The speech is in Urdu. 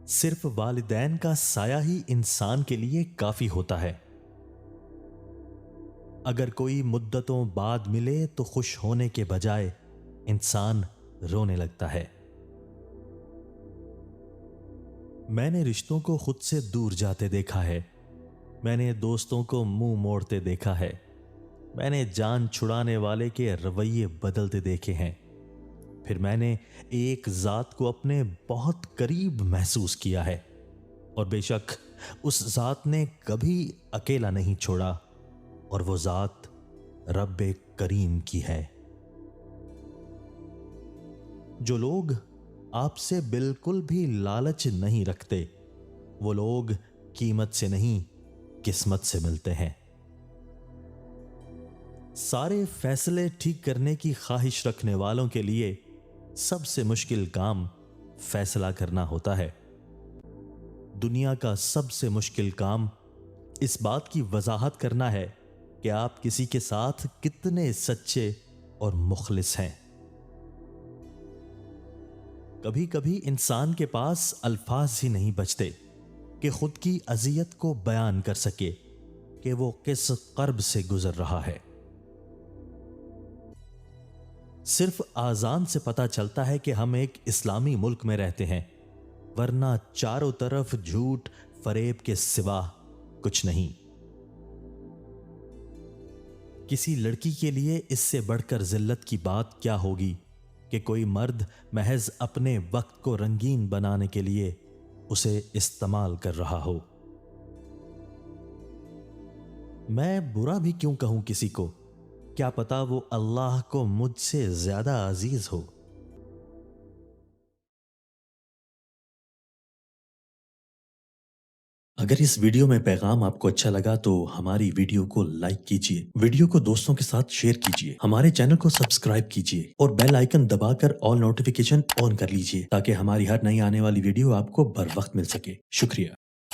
صرف والدین کا سایہ ہی انسان کے لیے کافی ہوتا ہے۔ اگر کوئی مدتوں بعد ملے تو خوش ہونے کے بجائے انسان رونے لگتا ہے۔ میں نے رشتوں کو خود سے دور جاتے دیکھا ہے، میں نے دوستوں کو منہ موڑتے دیکھا ہے، میں نے جان چھڑانے والے کے رویے بدلتے دیکھے ہیں، پھر میں نے ایک ذات کو اپنے بہت قریب محسوس کیا ہے، اور بے شک اس ذات نے کبھی اکیلا نہیں چھوڑا، اور وہ ذات رب کریم کی ہے۔ جو لوگ آپ سے بالکل بھی لالچ نہیں رکھتے، وہ لوگ قیمت سے نہیں قسمت سے ملتے ہیں۔ سارے فیصلے ٹھیک کرنے کی خواہش رکھنے والوں کے لیے سب سے مشکل کام فیصلہ کرنا ہوتا ہے۔ دنیا کا سب سے مشکل کام اس بات کی وضاحت کرنا ہے کہ آپ کسی کے ساتھ کتنے سچے اور مخلص ہیں۔ کبھی کبھی انسان کے پاس الفاظ ہی نہیں بچتے کہ خود کی اذیت کو بیان کر سکے کہ وہ کس کرب سے گزر رہا ہے۔ صرف آذان سے پتہ چلتا ہے کہ ہم ایک اسلامی ملک میں رہتے ہیں، ورنہ چاروں طرف جھوٹ فریب کے سوا کچھ نہیں۔ کسی لڑکی کے لیے اس سے بڑھ کر ذلت کی بات کیا ہوگی کہ کوئی مرد محض اپنے وقت کو رنگین بنانے کے لیے اسے استعمال کر رہا ہو۔ میں برا بھی کیوں کہوں کسی کو، کیا پتا وہ اللہ کو مجھ سے زیادہ عزیز ہو۔ اگر اس ویڈیو میں پیغام آپ کو اچھا لگا تو ہماری ویڈیو کو لائک کیجئے، ویڈیو کو دوستوں کے ساتھ شیئر کیجئے، ہمارے چینل کو سبسکرائب کیجئے اور بیل آئیکن دبا کر آل نوٹیفیکیشن آن کر لیجئے تاکہ ہماری ہر نئی آنے والی ویڈیو آپ کو بر وقت مل سکے۔ شکریہ۔